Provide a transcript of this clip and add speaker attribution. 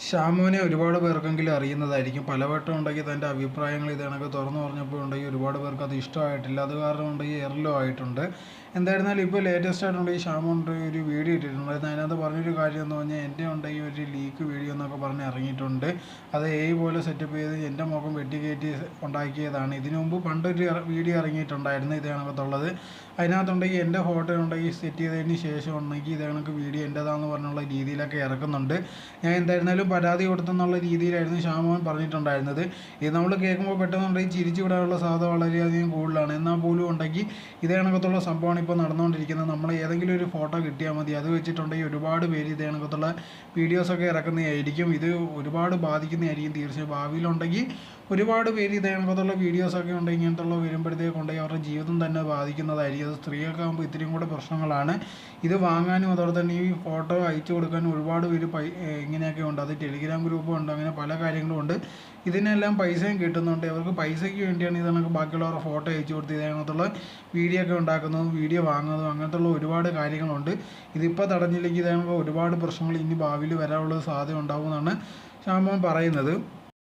Speaker 1: ഷാമുവിനെ ഒരുപാട് പേർക്കെങ്കിലും അറിയുന്നതായിരിക്കും. പലവട്ടം ഉണ്ടെങ്കിൽ തൻ്റെ അഭിപ്രായങ്ങൾ ഇത് കണക്ക് തുറന്നു പറഞ്ഞപ്പോൾ ഉണ്ടെങ്കിൽ ഒരുപാട് പേർക്ക് അത് ഇഷ്ടമായിട്ടില്ല. അത് കാരണം ഉണ്ടെങ്കിൽ എറിലും ആയിട്ടുണ്ട്. എന്തായിരുന്നാലും ഇപ്പോൾ ലേറ്റസ്റ്റ് ആയിട്ടുണ്ടെങ്കിൽ ഷാമു ഉണ്ടെങ്കിൽ ഒരു വീഡിയോ ഇട്ടിട്ടുണ്ടായിരുന്നു. അതിനകത്ത് പറഞ്ഞൊരു കാര്യം എന്ന് പറഞ്ഞാൽ എൻ്റെ ഉണ്ടെങ്കിൽ ഒരു ലീക്ക് വീഡിയോ എന്നൊക്കെ പറഞ്ഞ് ഇറങ്ങിയിട്ടുണ്ട്. അത് പോലെ സെറ്റപ്പ് ചെയ്ത് എൻ്റെ മുഖം വെട്ടിക്കയറ്റി ഉണ്ടാക്കിയതാണ്. ഇതിനു മുമ്പ് പണ്ടൊരു വീഡിയോ ഇറങ്ങിയിട്ടുണ്ടായിരുന്നു ഇത് കണക്കത്തുള്ളത്. അതിനകത്തുണ്ടെങ്കിൽ എൻ്റെ ഫോട്ടോ ഉണ്ടെങ്കിൽ സെറ്റ് ചെയ്തതിന് ശേഷം ഉണ്ടെങ്കിൽ ഇത് കണക്ക് വീഡിയോ എൻ്റേതാണെന്ന് പറഞ്ഞുള്ള രീതിയിലൊക്കെ ഇറക്കുന്നുണ്ട്. ഞാൻ എന്തായിരുന്നാലും പരാതി കൊടുത്തെന്നുള്ള രീതിയിലായിരുന്നു ഷാമോൻ പറഞ്ഞിട്ടുണ്ടായിരുന്നത്. ഇത് നമ്മൾ കേൾക്കുമ്പോൾ പെട്ടെന്നുണ്ടെങ്കിൽ ചിരിച്ചു വിടാനുള്ള സാധ്യത വളരെയധികം കൂടുതലാണ്. എന്നാൽ പോലും ഉണ്ടെങ്കിൽ ഇതേ കണക്കത്തുള്ള സംഭവമാണ് ഇപ്പോൾ നടന്നുകൊണ്ടിരിക്കുന്നത്. നമ്മൾ ഏതെങ്കിലും ഒരു ഫോട്ടോ കിട്ടിയാൽ മതി, അത് വെച്ചിട്ടുണ്ടെങ്കിൽ ഒരുപാട് പേര് ഇതേ കണക്കത്തുള്ള വീഡിയോസൊക്കെ ഇറക്കുന്നതായിരിക്കും. ഇത് ഒരുപാട് ബാധിക്കുന്നതായിരിക്കും തീർച്ചയായും. ഭാവിയിലുണ്ടെങ്കിൽ ഒരുപാട് പേര് ഇതേ കണക്കത്തുള്ള വീഡിയോസൊക്കെ ഉണ്ടെങ്കിൽ ഇങ്ങനത്തുള്ള വരുമ്പോഴത്തേക്കുണ്ടെങ്കിൽ അവരുടെ ജീവിതം തന്നെ ബാധിക്കുന്നതായിരിക്കും. അത് സ്ത്രീയൊക്കെ ആകുമ്പോൾ ഇത്രയും കൂടെ പ്രശ്നങ്ങളാണ്. ഇത് വാങ്ങാനും അതുപോലെ തന്നെ ഈ ഫോട്ടോ അയച്ചു കൊടുക്കാനും ഒരുപാട് പേര് ഇങ്ങനെയൊക്കെ ഉണ്ട്. അത് ടെലിഗ്രാം ഗ്രൂപ്പും ഉണ്ട്, അങ്ങനെ പല കാര്യങ്ങളും ഉണ്ട്. ഇതിനെല്ലാം പൈസയും കിട്ടുന്നുണ്ട്. അവർക്ക് പൈസയ്ക്ക് വേണ്ടിയാണ് ഇതൊക്കെ ബാക്കിയുള്ളവരുടെ ഫോട്ടോ അയച്ചു കൊടുത്ത് ഇതിനകത്തുള്ള വീഡിയോ ഒക്കെ ഉണ്ടാക്കുന്നതും വീഡിയോ വാങ്ങുന്നതും അങ്ങനത്തുള്ള ഒരുപാട് കാര്യങ്ങളുണ്ട്. ഇതിപ്പോൾ തടഞ്ഞില്ലെങ്കിൽ ഇതാകുമ്പോൾ ഒരുപാട് പ്രശ്നങ്ങൾ ഇനി ഭാവിയിൽ വരാനുള്ള സാധ്യത ഉണ്ടാകുമെന്നാണ് ഷാമോൻ പറയുന്നത്.